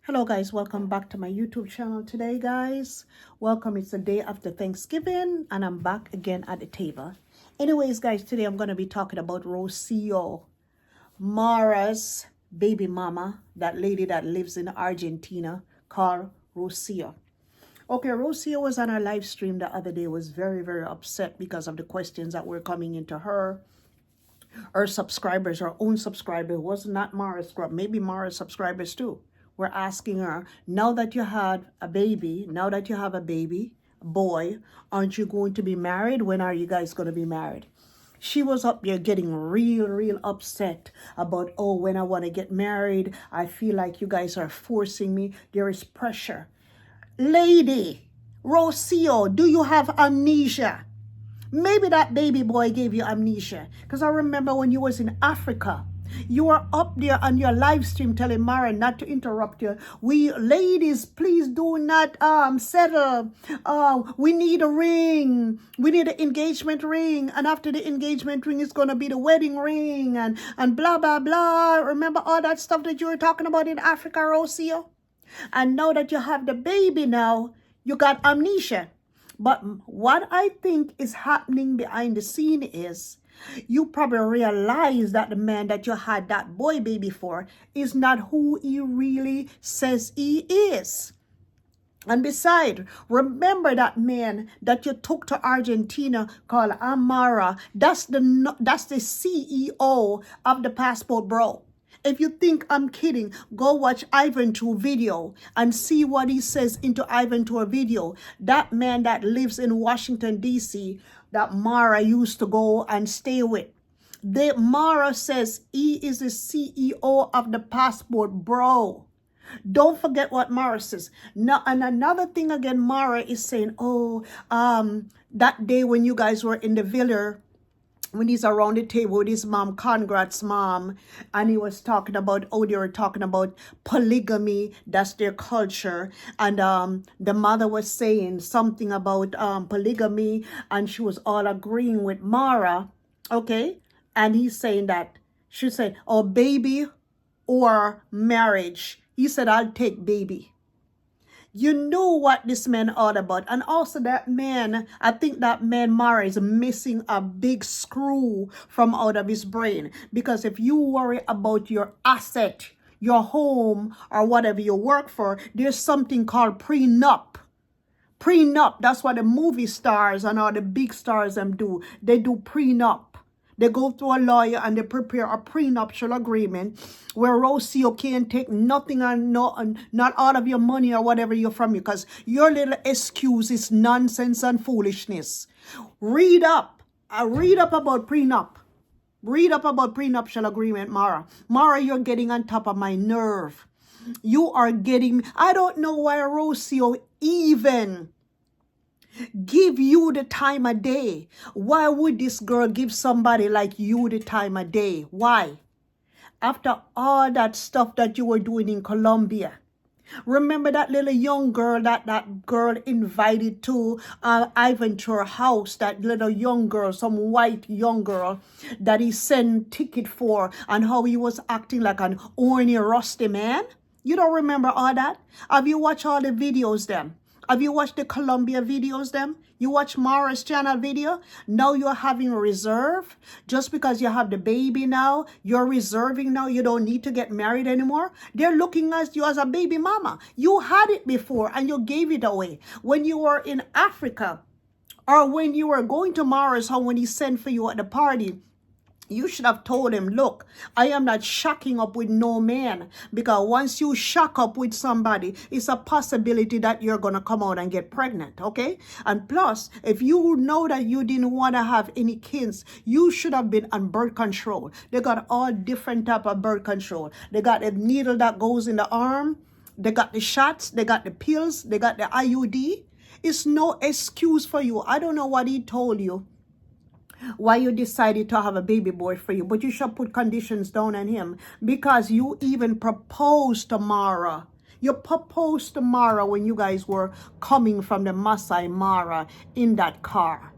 Hello guys, welcome back to my YouTube channel today guys. Welcome, it's the day after Thanksgiving and I'm back again at the table. Anyways guys, today I'm going to be talking about Rocio, Mara's baby mama, that lady that lives in Argentina called Rocio. Okay, Rocio was on our live stream the other day, was very upset because of the questions that were coming into her subscribers, our own subscriber, was not Mara's scrub, maybe Mara's subscribers too. We're asking her, now that you had a baby, now that you have a baby, boy, aren't you going to be married? When are you guys going to be married? She was up there getting real upset about, oh, when I want to get married, I feel like you guys are forcing me. There is pressure. Lady, Rocio, do you have amnesia? Maybe that baby boy gave you amnesia. Because I remember when you was in Africa, you were up there on your live stream telling Mara not to interrupt you. We ladies, please do not settle. We need a ring. We need an engagement ring. And after the engagement ring is gonna be the wedding ring and blah blah blah. Remember all that stuff that you were talking about in Africa, Rocio? And now that you have the baby now, you got amnesia. But what I think is happening behind the scene is you probably realize that the man that you had that boy baby for is not who he really says he is. And besides, remember that man that you took to Argentina called Amara. That's the CEO of the Passport Bro. If you think I'm kidding, go watch Ivan Tour video and see what he says into Ivan Tour video. That man that lives in Washington, D.C., that Mara used to go and stay with. Mara says he is the CEO of the Passport Bro. Don't forget what Mara says. Now, and another thing again, Mara is saying, oh, that day when you guys were in the villa, when he's around the table with his mom, Conrad's mom, and he was talking about, oh, they were talking about polygamy, that's their culture. And the mother was saying something about polygamy, and she was all agreeing with Mara, okay? And he's saying that, she said, oh, baby or marriage. He said, I'll take baby. You know what this man all about. And also that man, I think that man Mara is missing a big screw from out of his brain. Because if you worry about your asset, your home, or whatever you work for, there's something called prenup. Prenup, that's what the movie stars and all the big stars them do. They do prenup. They go to a lawyer and they prepare a prenuptial agreement where Rocio can't take nothing and not all of your money or whatever you're from you, because your little excuse is nonsense and foolishness. Read up. Read up about prenup. Read up about prenuptial agreement, Mara. Mara, you're getting on top of my nerve. You are getting, I don't know why Rocio even give you the time of day. Why would this girl give somebody like you the time of day? Why? After all that stuff that you were doing in Colombia. Remember that little young girl that girl invited to Ivan to her house, that little young girl, some white young girl that he sent ticket for, and how he was acting like an orny, rusty man? You don't remember all that? Have you watched all the videos then? Have you watched the Colombia videos them? You watch Mara's channel video? Now you're having a reserve? Just because you have the baby now, you're reserving now, you don't need to get married anymore? They're looking at you as a baby mama. You had it before and you gave it away. When you were in Africa, or when you were going to Mara's home when he sent for you at the party, you should have told him, look, I am not shacking up with no man, because once you shack up with somebody, it's a possibility that you're going to come out and get pregnant, okay? And plus, if you know that you didn't want to have any kids, you should have been on birth control. They got all different type of birth control. They got the needle that goes in the arm. They got the shots. They got the pills. They got the IUD. It's no excuse for you. I don't know what he told you, why you decided to have a baby boy for you, but you should put conditions down on him, because you even proposed to Mara. You proposed to Mara when you guys were coming from the Masai Mara in that car.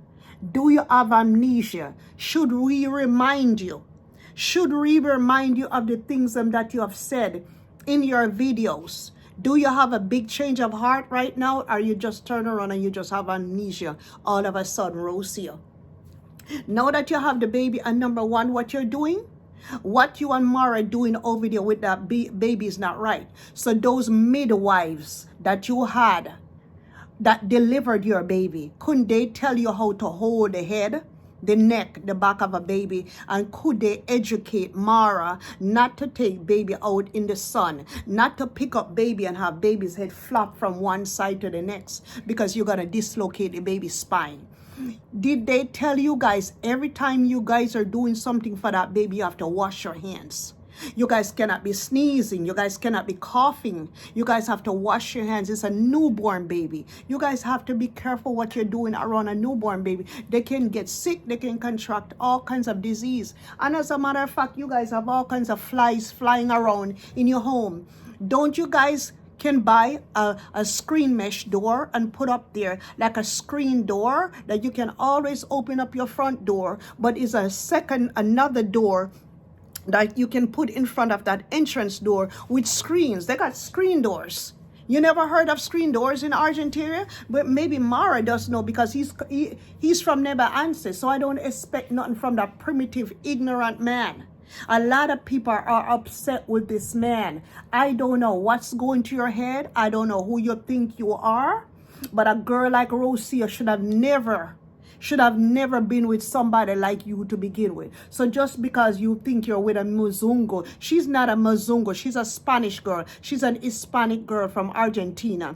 Do you have amnesia? Should we remind you? Should we remind you of the things that you have said in your videos? Do you have a big change of heart right now? Or you just turn around and you just have amnesia all of a sudden, Rosia? Now that you have the baby, and number one, what you're doing, what you and Mara doing over there with that baby is not right. So those midwives that you had that delivered your baby, couldn't they tell you how to hold the head, the neck, the back of a baby? And could they educate Mara not to take baby out in the sun, not to pick up baby and have baby's head flop from one side to the next, because you're going to dislocate the baby's spine? Did they tell you guys every time you guys are doing something for that baby, you have to wash your hands? You guys cannot be sneezing. You guys cannot be coughing. You guys have to wash your hands. It's a newborn baby. You guys have to be careful what you're doing around a newborn baby. They can get sick. They can contract all kinds of disease. And as a matter of fact, you guys have all kinds of flies flying around in your home. Don't you guys can buy a screen mesh door and put up there like a screen door that you can always open up your front door, but is another door that you can put in front of that entrance door with screens. They got screen doors. You never heard of screen doors in Argentina? But maybe Mara does know, because he's from Neba Anse, so I don't expect nothing from that primitive, ignorant man. A lot of people are upset with this man. I don't know what's going to your head. I don't know who you think you are. But a girl like Rosia should have never been with somebody like you to begin with. So just because you think you're with a Muzungo, she's not a Muzungo. She's a Spanish girl. She's an Hispanic girl from Argentina.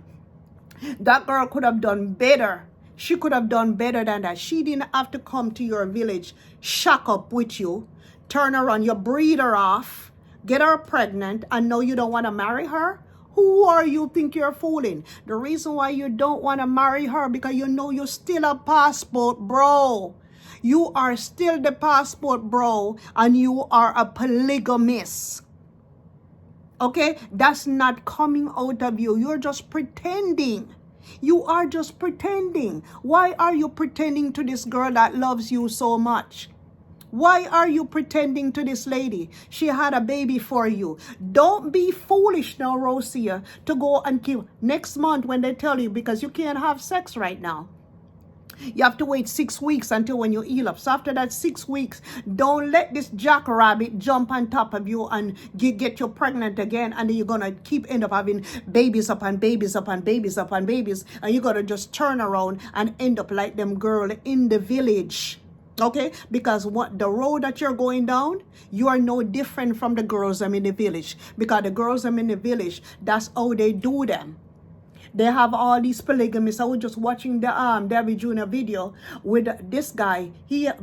That girl could have done better. She could have done better than that. She didn't have to come to your village, shack up with you, turn around, you breed her off, get her pregnant, and know you don't want to marry her. Who are you think you're fooling? The reason why you don't want to marry her, because you know you're still a passport bro. You are still the passport bro, and you are a polygamist. Okay? That's not coming out of you. You're just pretending. You are just pretending. Why are you pretending to this girl that loves you so much? Why are you pretending to this lady? She had a baby for you. Don't be foolish now, Rosia, to go and kill next month when they tell you, because you can't have sex right now. You have to wait 6 weeks until when you heal up. So after that 6 weeks, don't let this jackrabbit jump on top of you and get you pregnant again. And then you're going to end up having babies upon babies upon babies upon babies. And you're going to just turn around and end up like them girl in the village. Okay, because what the road that you're going down, you are no different from the girls in the village. Because the girls in the village, that's how they do them. They have all these polygamists. I was just watching the David Jr. video with this guy.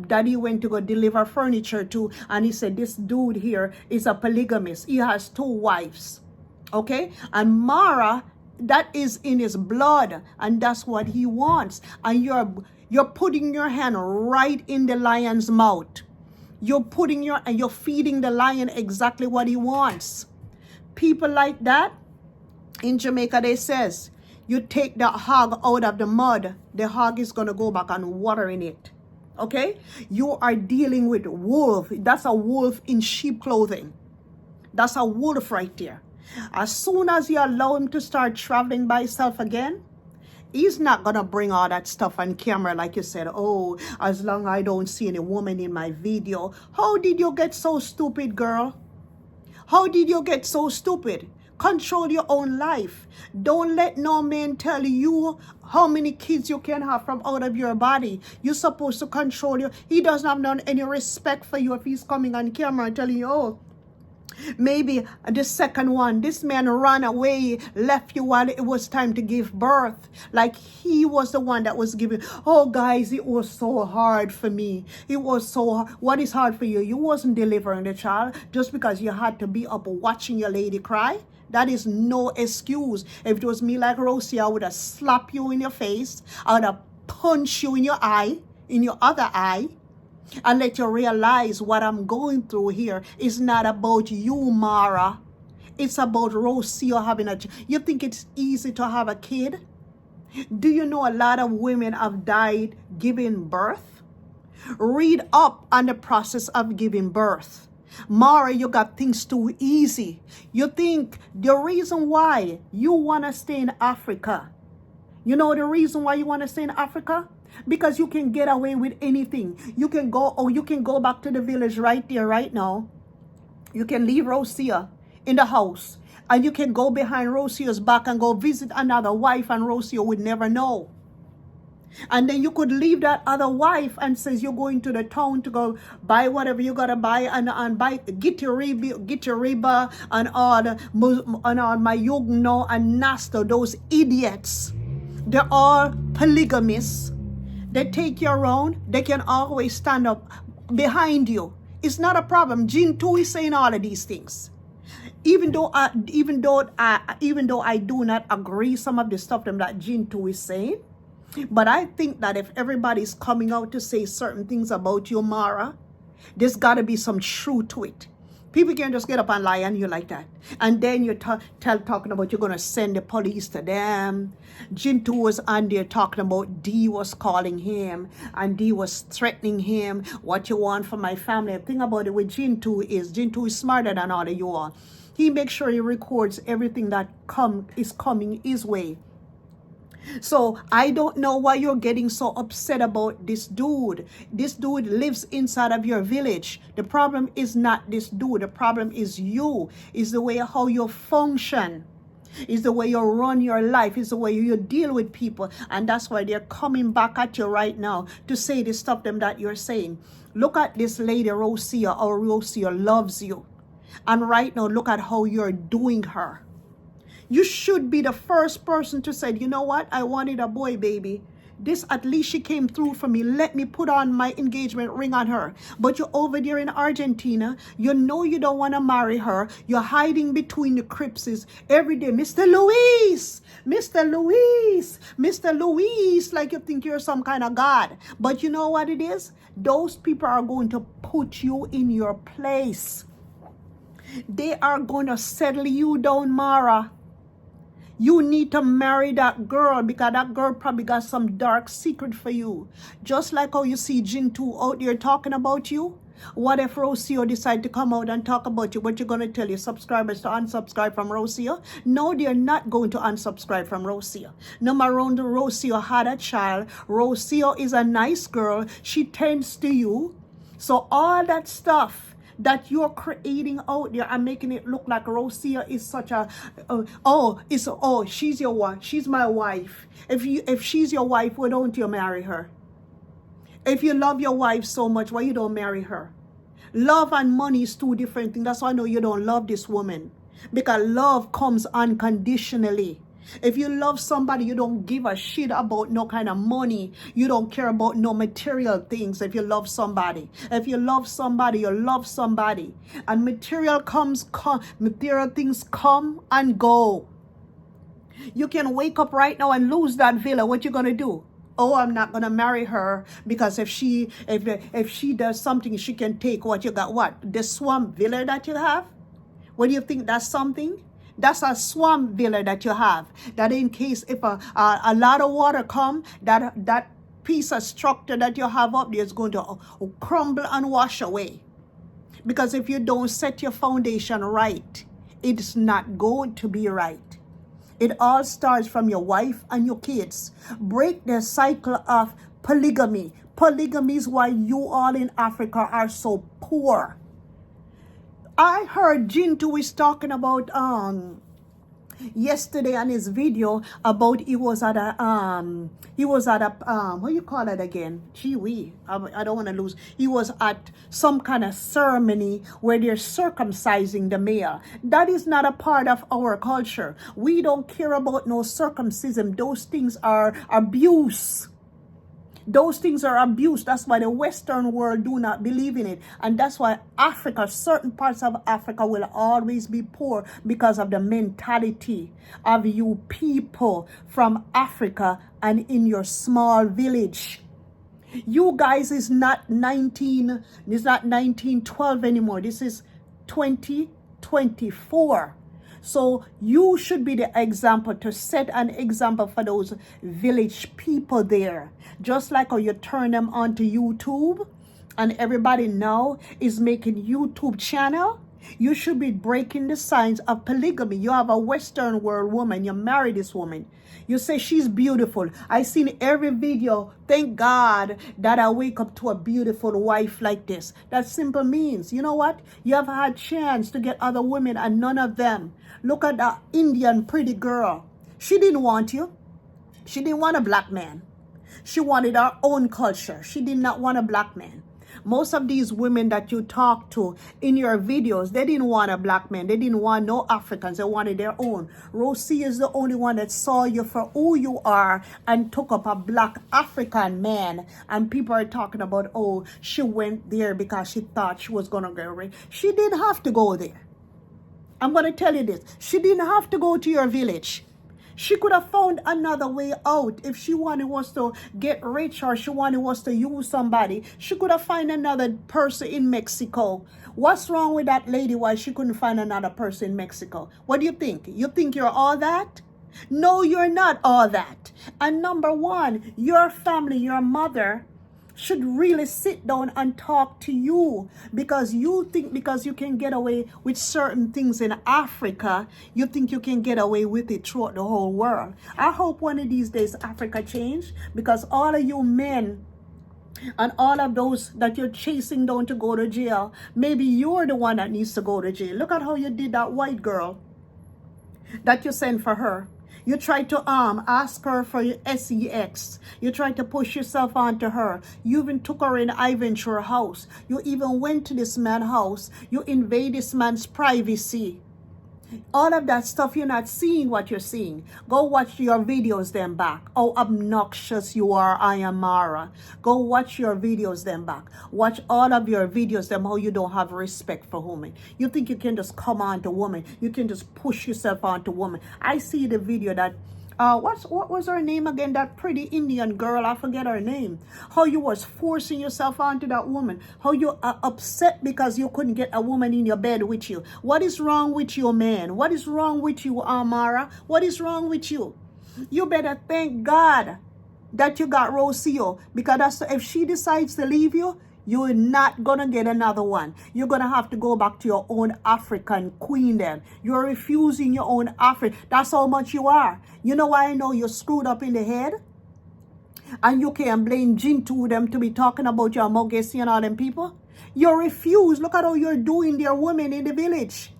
Daddy went to go deliver furniture to, and he said this dude here is a polygamist. He has 2 wives. Okay, and Mara, that is in his blood, and that's what he wants. And you're putting your hand right in the lion's mouth. You're feeding the lion exactly what he wants. People like that, in Jamaica, they says, you take the hog out of the mud, the hog is going to go back and water in it. Okay? You are dealing with wolf. That's a wolf in sheep clothing. That's a wolf right there. As soon as you allow him to start traveling by himself again, he's not going to bring all that stuff on camera like you said. Oh, as long as I don't see any woman in my video. How did you get so stupid, girl? How did you get so stupid? Control your own life. Don't let no man tell you how many kids you can have from out of your body. You're supposed to control you. He doesn't have any respect for you if he's coming on camera and telling you, oh, maybe the second one, this man ran away, left you while it was time to give birth. Like he was the one that was giving. Oh, guys, it was so hard for me. It was so hard. What is hard for you? You wasn't delivering the child just because you had to be up watching your lady cry. That is no excuse. If it was me like Rosie, I would have slapped you in your face. I would have punched you in your eye, in your other eye. And let you realize what I'm going through here is not about you, Mara. It's about Rosie having a child. You think it's easy to have a kid? Do you know a lot of women have died giving birth? Read up on the process of giving birth. Mara, you got things too easy. You think the reason why you want to stay in Africa, you know the reason why you want to stay in Africa? Because you can get away with anything. You can go back to the village right there, right now. You can leave Rosia in the house, and you can go behind Rosia's back and go visit another wife, and Rosia would never know. And then you could leave that other wife and says you're going to the town to go buy whatever you gotta buy and buy get your riba and all my Yugno and Nasta, those idiots. They're all polygamists. They take you around. They can always stand up behind you. It's not a problem. Jean too is saying all of these things. Even though I do not agree some of the stuff that Jean too is saying, but I think that if everybody's coming out to say certain things about you, Mara, there's got to be some truth to it. People can't just get up and lie on you like that. And then you're talking about you're going to send the police to them. Jintu was on there talking about D was calling him and D was threatening him. What you want from my family. The thing about it with Jintu is smarter than all of you all. He makes sure he records everything that is coming his way. So I don't know why you're getting so upset about this dude. This dude lives inside of your village. The problem is not this dude. The problem is you. Is the way how you function. Is the way you run your life. Is the way you deal with people. And that's why they're coming back at you right now to say the stuff that you're saying. Look at this lady Rosia, or Rosia loves you. And right now, look at how you're doing her. You should be the first person to say, you know what? I wanted a boy, baby. This, at least she came through for me. Let me put on my engagement ring on her. But you're over there in Argentina. You know you don't want to marry her. You're hiding between the crypts every day. Mr. Luis, Mr. Luis, Mr. Luis, like you think you're some kind of God. But you know what it is? Those people are going to put you in your place. They are going to settle you down, Mara. You need to marry that girl because that girl probably got some dark secret for you. Just like how you see Jintu out there talking about you. What if Rocio decide to come out and talk about you? What you going to tell your subscribers to unsubscribe from Rocio? No, they're not going to unsubscribe from Rocio. No matter Rocio had a child. Rocio is a nice girl. She tends to you. So all that stuff that you're creating out there and making it look like Rosia is such a she's your wife, she's my wife. If she's your wife, why don't you marry her? If you love your wife so much, why you don't marry her? Love and money is two different things. That's why I know you don't love this woman, because love comes unconditionally. If you love somebody, you don't give a shit about no kind of money. You don't care about no material things if you love somebody. If you love somebody, you love somebody. And material things come and go. You can wake up right now and lose that villa. What you gonna do? Oh, I'm not gonna marry her because if she does something, she can take what you got. What? The swamp villa that you have? What do you think that's something? That's a swamp villa that you have. That in case if a lot of water come, that piece of structure that you have up there is going to crumble and wash away. Because if you don't set your foundation right, it's not going to be right. It all starts from your wife and your kids. Break the cycle of polygamy. Polygamy is why you all in Africa are so poor. I heard Jintu is talking about yesterday on his video about he was at a what you call it again? I don't want to lose. He was at some kind of ceremony where they're circumcising the male. That is not a part of our culture. We don't care about no circumcision. Those things are abuse. Those things are abuse. That's why the Western world do not believe in it. And that's why Africa, certain parts of Africa will always be poor because of the mentality of you people from Africa and in your small village. You guys is not 1912 anymore. This is 2024. So you should be the example, to set an example for those village people there. Just like how you turn them onto YouTube and everybody now is making YouTube channel, you should be breaking the signs of polygamy. You have a Western world woman, you marry this woman. You say she's beautiful. I seen every video. Thank God that I wake up to a beautiful wife like this. That simple means, you know what? You have had chance to get other women and none of them. Look at that Indian pretty girl. She didn't want you. She didn't want a black man. She wanted her own culture. She did not want a black man. Most of these women that you talk to in your videos, they didn't want a black man. They didn't want no Africans. They wanted their own. Rosie is the only one that saw you for who you are and took up a black African man. And people are talking about, oh, she went there because she thought she was going to get rich. She didn't have to go there. I'm going to tell you this. She didn't have to go to your village. She could have found another way out. If she wanted was to get rich or she wanted was to use somebody, she could have found another person in Mexico. What's wrong with that lady? Why she couldn't find another person in Mexico? What do you think? You think you're all that? No, you're not all that. And number one, your family, your mother should really sit down and talk to you, because you think because you can get away with certain things in Africa, you think you can get away with it throughout the whole world. I hope one of these days Africa change, because all of you men and all of those that you're chasing down to go to jail, maybe you're the one that needs to go to jail. Look at how you did that white girl that you sent for her. You tried to ask her for your sex. You tried to push yourself onto her. You even took her in Ivan's house. You even went to this man's house. You invade this man's privacy. All of that stuff, you're not seeing what you're seeing. Go watch your videos then back. How obnoxious you are, I am Mara. Go watch your videos then back. Watch all of your videos them how you don't have respect for women. You think you can just come on to women. You can just push yourself onto women. I see the video that what was her name again? That pretty Indian girl, I forget her name. How you was forcing yourself onto that woman. How you are upset because you couldn't get a woman in your bed with you. What is wrong with you, man? What is wrong with you, Amara? What is wrong with you? You better thank God that you got Rocio, because that's, if she decides to leave you, you're not gonna get another one. You're gonna have to go back to your own African queen then. You're refusing your own African. That's how much you are. You know why I know you're screwed up in the head? And you can't blame Jintu them to be talking about your Mogesi and all them people. You refuse. Look at how you're doing their women in the village.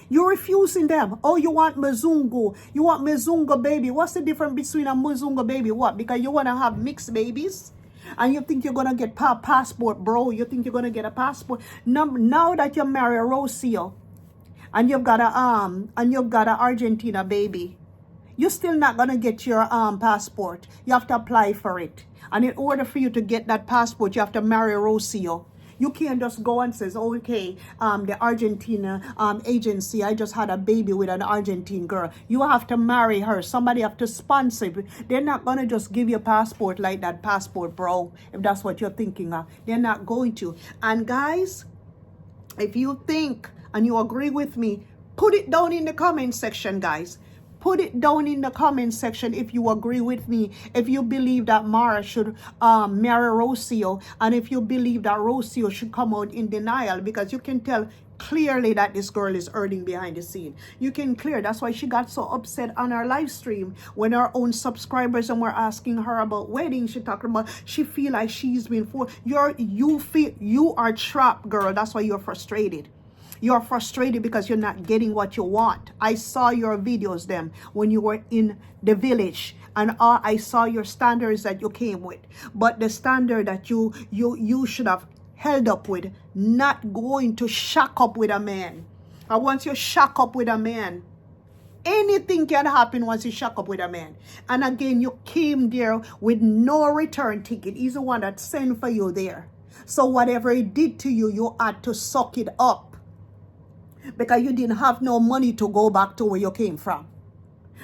You're refusing them. Oh, you want Mzungu. You want Mzungu baby. What's the difference between a Mzungu baby? What? Because you want to have mixed babies? And you think you're going to get passport, bro. You think you're going to get a passport. Now that you marry a Rocio and you've got a Argentina baby, you're still not going to get your passport. You have to apply for it. And in order for you to get that passport, you have to marry a Rocio. You can't just go and says, oh, okay, the Argentina agency, I just had a baby with an Argentine girl. You have to marry her. Somebody have to sponsor. They're not going to just give you a passport like that passport, bro, if that's what you're thinking of. They're not going to. And guys, if you think and you agree with me, put it down in the comment section, guys. Put it down in the comment section if you agree with me, if you believe that Mara should marry Rocio, and if you believe that Rocio should come out in denial, because you can tell clearly that this girl is hurting behind the scene. You can clear. That's why she got so upset on her live stream when her own subscribers and were asking her about wedding. She talking about she feel like she's been you are trapped, girl. That's why you're frustrated. You're frustrated because you're not getting what you want. I saw your videos them when you were in the village, and I saw your standards that you came with. But the standard that you should have held up with, not going to shack up with a man. And once you shack up with a man, anything can happen once you shack up with a man. And again, you came there with no return ticket. He's the one that sent for you there. So whatever he did to you, you had to suck it up, because you didn't have no money to go back to where you came from.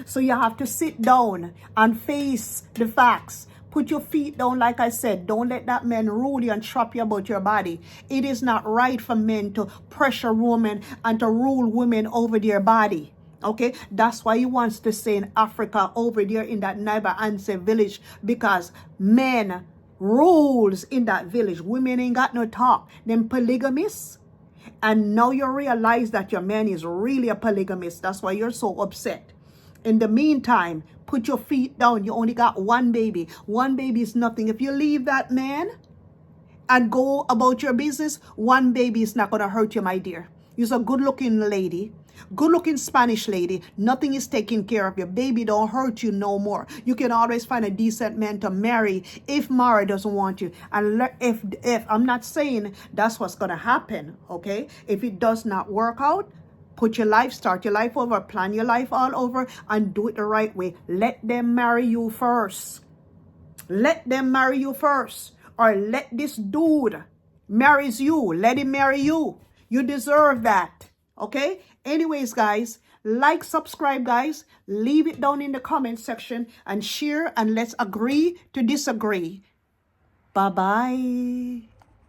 So you have to sit down and face the facts. Put your feet down, like I said. Don't let that man rule you and trap you about your body. It is not right for men to pressure women and to rule women over their body. Okay, that's why he wants to stay in Africa over there in that Naiba Anse village, because men rules in that village. Women ain't got no talk. Them polygamists. And now you realize that your man is really a polygamist. That's why you're so upset. In the meantime, put your feet down. You only got one baby. One baby is nothing. If you leave that man and go about your business, one baby is not going to hurt you, my dear. You're a good-looking lady, good-looking Spanish lady. Nothing is taking care of your baby. Don't hurt you no more. You can always find a decent man to marry if Mara doesn't want you. And if I'm not saying that's what's going to happen, okay? If it does not work out, start your life over, plan your life all over, and do it the right way. Let them marry you first. Let them marry you first. Or let this dude marries you. Let him marry you. You deserve that. Okay? Anyways, guys, like, subscribe, guys. Leave it down in the comment section and share, and let's agree to disagree. Bye-bye.